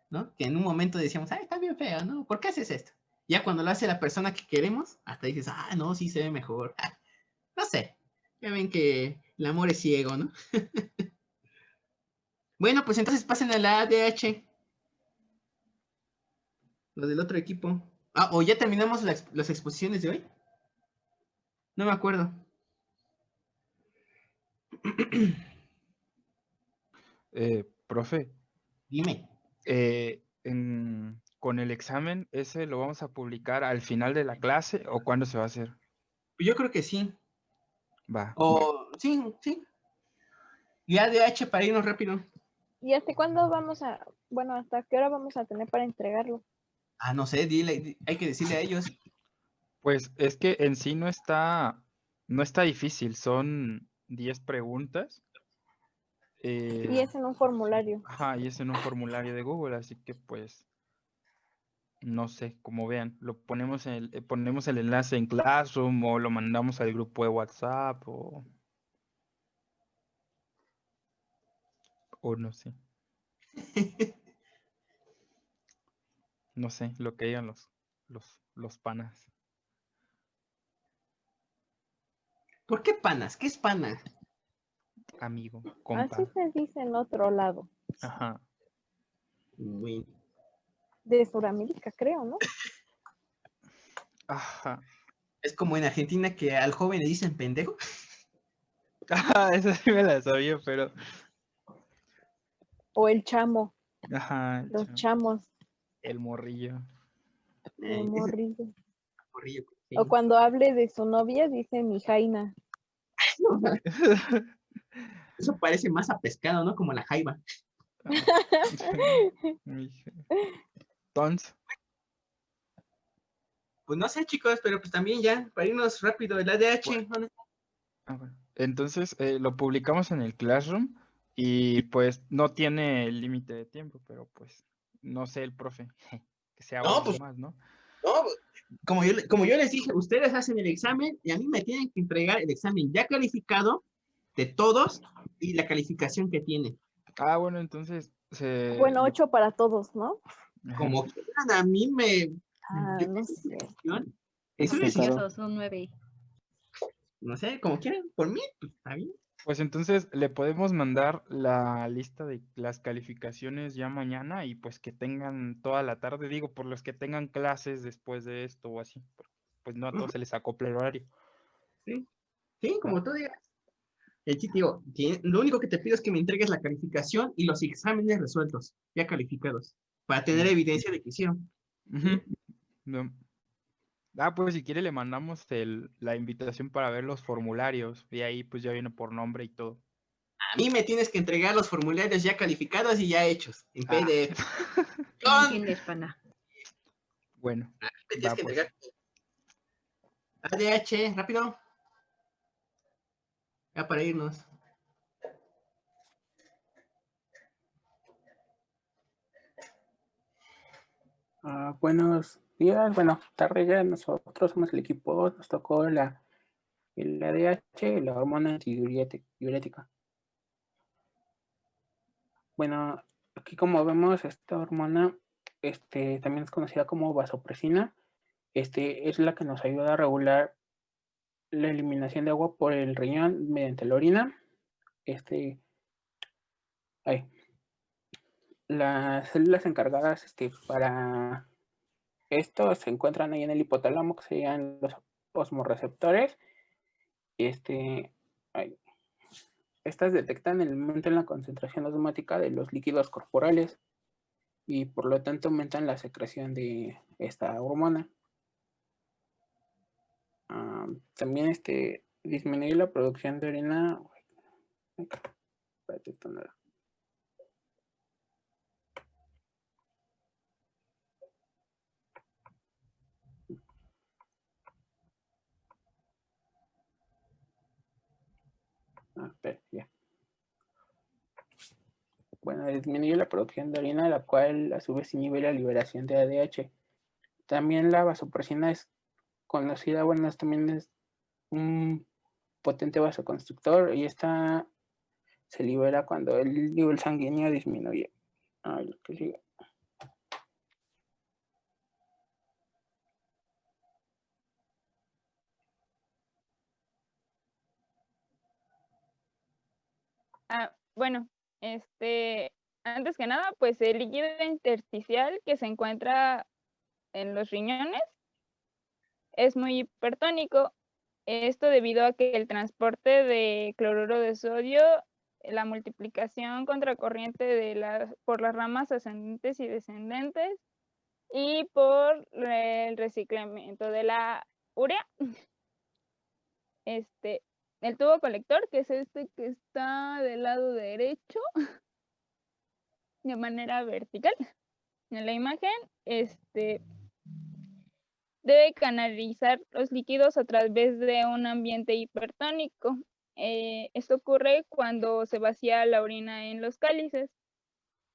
¿no? Que en un momento decíamos, ay, está bien fea, ¿no? ¿Por qué haces esto? Ya cuando lo hace la persona que queremos, hasta dices, ah, no, sí se ve mejor. No sé. Ya ven que el amor es ciego, ¿no? Bueno, pues entonces pasen a la ADH. Los del otro equipo. Ah, o ya terminamos las exposiciones de hoy. No me acuerdo. Profe, Dime. con el examen, ¿ese lo vamos a publicar al final de la clase o cuándo se va a hacer? Yo creo que sí. Va. O sí, sí. Y ADH para irnos rápido. ¿Y hasta cuándo bueno, hasta qué hora vamos a tener para entregarlo? Ah, no sé, dile, hay que decirle a ellos. Pues es que en sí no está difícil, son 10 preguntas. Y es en un formulario. Ajá, y es en un formulario de Google, así que pues no sé, como vean, ponemos el enlace en Classroom o lo mandamos al grupo de WhatsApp o no sé. No sé, lo que digan los panas, ¿Por qué panas? ¿Qué es pana? amigo, Así compa. se dice en otro lado. Ajá. Bueno. De Sudamérica, creo, ¿no? Ajá. Es como en Argentina que al joven le dicen pendejo. Ajá, esa sí me la sabía, pero. O el chamo, Ajá, los chamos, el morrillo. el Ese morrillo. morrillo, sí. O cuando hable de su novia, dice mi jaina. Eso parece más a pescado, ¿no? Como la jaiba. Entonces, Pues no sé, chicos, pero pues también ya, para irnos rápido, el ADH. bueno. Entonces lo publicamos en el Classroom y pues no tiene límite de tiempo, pero pues no sé el profe que sea No, algo pues, más, ¿no? no, como yo les dije, ustedes hacen el examen y a mí me tienen que entregar el examen ya calificado de todos y la calificación que tiene. Ah, bueno, entonces Bueno, 8 para todos, ¿no? Ajá. Como quieran, a mí me... yo- No sé. Eso Sí, es, claro. Un 9. no sé, como quieran, por mí, pues está bien. Pues entonces le podemos mandar la lista de las calificaciones ya mañana y pues que tengan toda la tarde, digo, por los que tengan clases después de esto o así, pues no a todos se les acopla el horario. Sí, sí, como tú digas. El chiste, digo, lo único que te pido es que me entregues la calificación y los exámenes resueltos, ya calificados, para tener evidencia de que hicieron. Ujú. No. Ah, pues si quiere le mandamos la invitación para ver los formularios y ahí pues ya viene por nombre y todo. A mí me tienes que entregar los formularios ya calificados y ya hechos, en Ah. PDF. No entiendes, pana. Bueno, Me tienes va que pues. entregar. ADH, rápido. Ya para irnos. Buenos días, bueno, tarde ya. Nosotros somos el equipo, nos tocó el ADH, la hormona antidiurética. Bueno, aquí como vemos, esta hormona también es conocida como vasopresina. Es la que nos ayuda a regular la eliminación de agua por el riñón mediante la orina. Las células encargadas para esto se encuentran ahí en el hipotálamo, que serían los osmorreceptores. Ay, Estas detectan el aumento en la concentración osmótica de los líquidos corporales y por lo tanto aumentan la secreción de esta hormona. También disminuye la producción de orina. Espérate, esto no era. Espera, ya. Bueno, disminuye la producción de orina, la cual a su vez inhibe la liberación de ADH. También la vasopresina es conocida, bueno, también es un potente vasoconstrictor y esta se libera cuando el nivel sanguíneo disminuye. Lo que sigue. Bueno, antes que nada, pues el líquido intersticial que se encuentra en los riñones es muy hipertónico. Esto debido a que el transporte de cloruro de sodio, la multiplicación contracorriente por las ramas ascendentes y descendentes y por el reciclamiento de la urea. El tubo colector, que es que está del lado derecho de manera vertical en la imagen, debe canalizar los líquidos a través de un ambiente hipertónico. Esto ocurre cuando se vacía la orina en los cálices.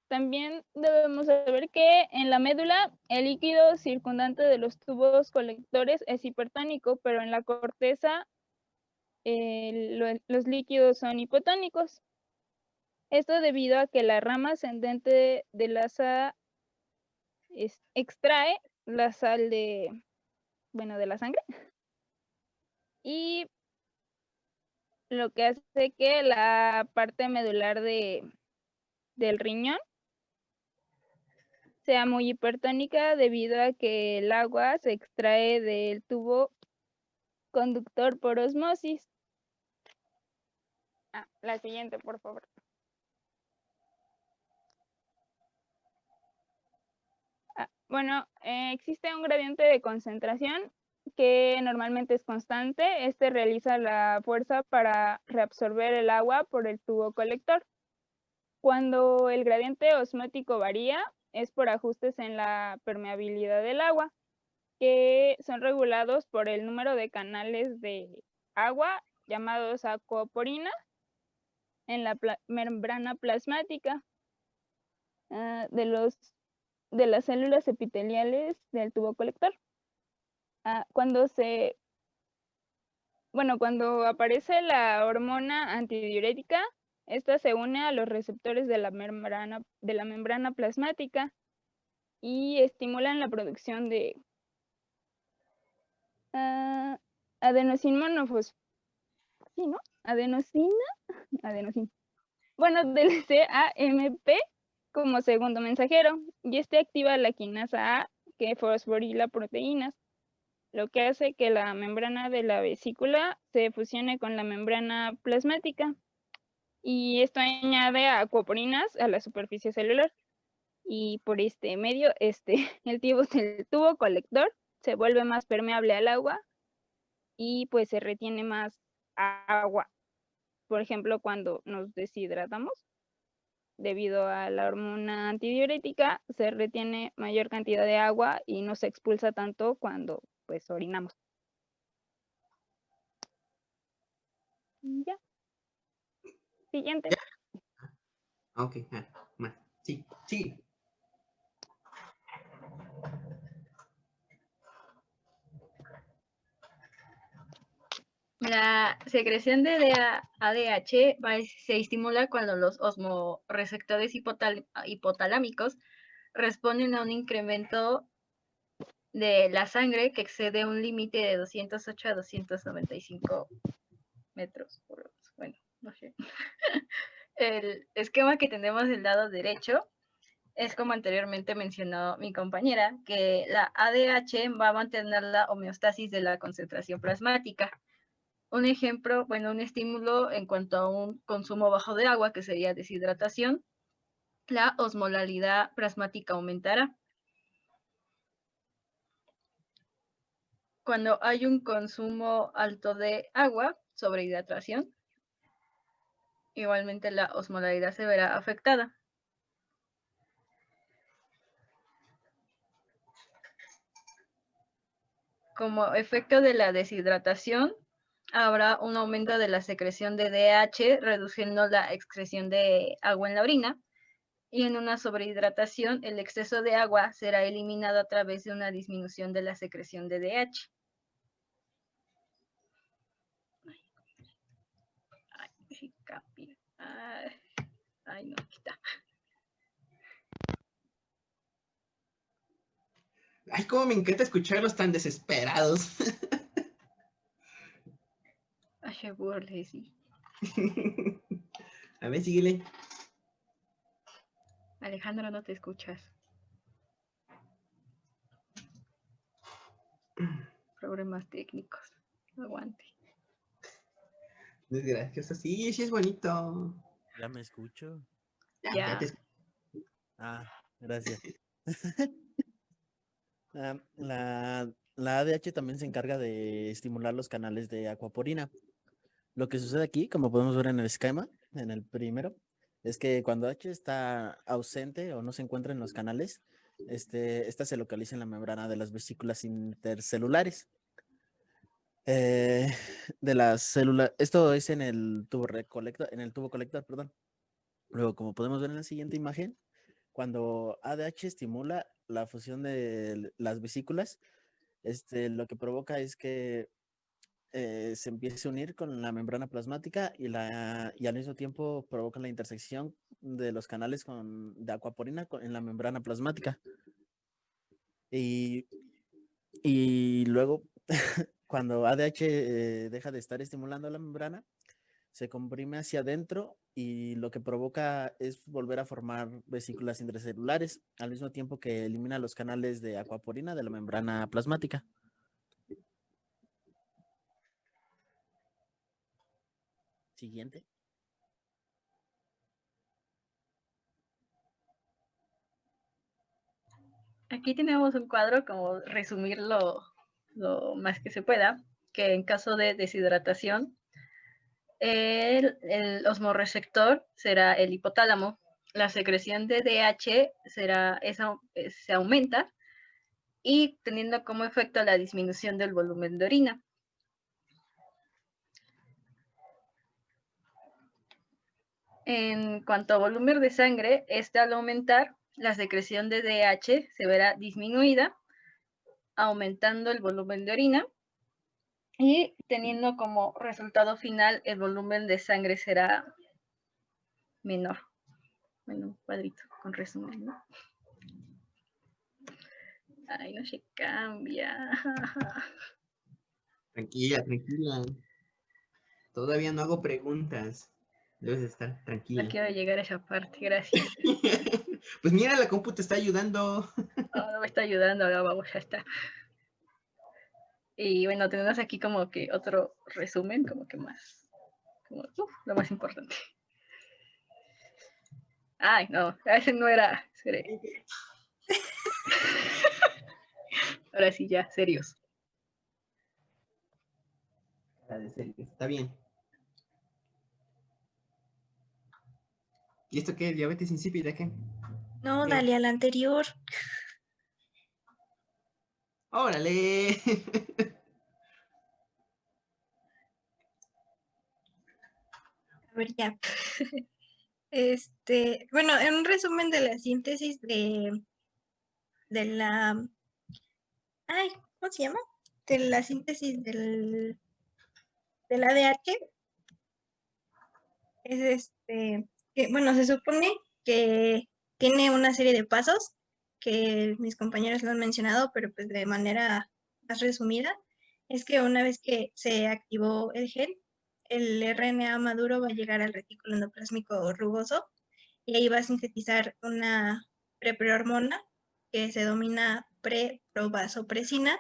También debemos saber que en la médula el líquido circundante de los tubos colectores es hipertónico, pero en la corteza los líquidos son hipotónicos. Esto debido a que la rama ascendente de la asa extrae la sal de la sangre y lo que hace que la parte medular del riñón sea muy hipertónica debido a que el agua se extrae del tubo conductor por osmosis. La siguiente, por favor. Bueno, existe un gradiente de concentración que normalmente es constante. Realiza la fuerza para reabsorber el agua por el tubo colector. Cuando el gradiente osmótico varía, es por ajustes en la permeabilidad del agua, que son regulados por el número de canales de agua, llamados aquaporinas, en la membrana plasmática de las células epiteliales del tubo colector. Cuando aparece la hormona antidiurética, esta se une a los receptores de la membrana plasmática y estimulan la producción de adenosina monofosfato. ¿Sí, no? Adenosina. Bueno, del CAMP como segundo mensajero, y activa la quinasa A que fosforila proteínas, lo que hace que la membrana de la vesícula se fusione con la membrana plasmática, y esto añade aquaporinas a la superficie celular, y por este medio, el tubo colector se vuelve más permeable al agua y pues se retiene más agua. Por ejemplo, cuando nos deshidratamos, debido a la hormona antidiurética, se retiene mayor cantidad de agua y no se expulsa tanto cuando pues orinamos. Ya. Siguiente. Ok, sí, sí. La secreción de ADH se estimula cuando los osmoreceptores hipotalámicos responden a un incremento de la sangre que excede un límite de 208 a 295 metros por hora. Bueno, no sé. El esquema que tenemos del lado derecho es como anteriormente mencionó mi compañera, que la ADH va a mantener la homeostasis de la concentración plasmática. Un ejemplo, bueno, un estímulo en cuanto a un consumo bajo de agua, que sería deshidratación, la osmolaridad plasmática aumentará. Cuando hay un consumo alto de agua, sobrehidratación, igualmente la osmolaridad se verá afectada. Como efecto de la deshidratación, habrá un aumento de la secreción de DH, reduciendo la excreción de agua en la orina. Y en una sobrehidratación, el exceso de agua será eliminado a través de una disminución de la secreción de DH. Ay, no, aquí está. Ay, cómo me encanta escucharlos tan desesperados. Ay, burle, sí. A ver, síguele. Alejandro, no te escuchas. Problemas técnicos. Aguante. Desgracioso. Sí, sí es bonito. ¿Ya me escucho? Ya. te escucho. Gracias. La ADH también se encarga de estimular los canales de aquaporina. Lo que sucede aquí, como podemos ver en el esquema, en el primero, es que cuando H está ausente o no se encuentra en los canales, esta se localiza en la membrana de las vesículas intercelulares. De las células, esto es en el tubo colector, perdón. Luego, como podemos ver en la siguiente imagen, cuando ADH estimula la fusión de las vesículas, lo que provoca es que se empiece a unir con la membrana plasmática y al mismo tiempo provoca la intersección de los canales de aquaporina en la membrana plasmática. Y luego, cuando ADH deja de estar estimulando la membrana, se comprime hacia adentro y lo que provoca es volver a formar vesículas intracelulares, al mismo tiempo que elimina los canales de aquaporina de la membrana plasmática. Siguiente. Aquí tenemos un cuadro, como resumir lo más que se pueda, que en caso de deshidratación, el osmorreceptor será el hipotálamo. La secreción de DH se aumenta y teniendo como efecto la disminución del volumen de orina. En cuanto a volumen de sangre, al aumentar, la secreción de DH se verá disminuida, aumentando el volumen de orina y teniendo como resultado final el volumen de sangre será menor. Bueno, un cuadrito con resumen, ¿no? Ay, no se cambia. Tranquila, tranquila. Todavía no hago preguntas. Debes estar tranquila. No quiero llegar a esa parte, gracias. Pues mira, la compu te está ayudando. No me está ayudando, ahora vamos, ya está. Y bueno, tenemos aquí como que otro resumen, como que más, lo más importante. Ay, no, ese no era. Ahora sí, ya, serios. Está bien. ¿Y esto qué? ¿Diabetes insípida qué? No, dale al anterior. ¡Órale! A ver, ya. Bueno, en un resumen de la síntesis de la... Ay, ¿cómo se llama? De la síntesis del ADH. Es que, bueno, se supone que tiene una serie de pasos que mis compañeros lo han mencionado, pero pues de manera más resumida, es que una vez que se activó el gen, el RNA maduro va a llegar al retículo endoplásmico rugoso y ahí va a sintetizar una preprehormona que se denomina preprovasopresina,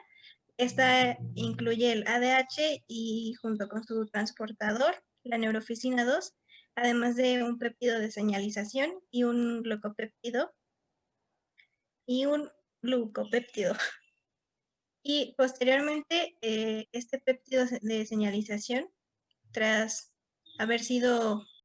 Esta incluye el ADH y junto con su transportador, la neurofisina 2, además de un péptido de señalización y un glucopéptido. Y posteriormente, este péptido de señalización, tras haber sido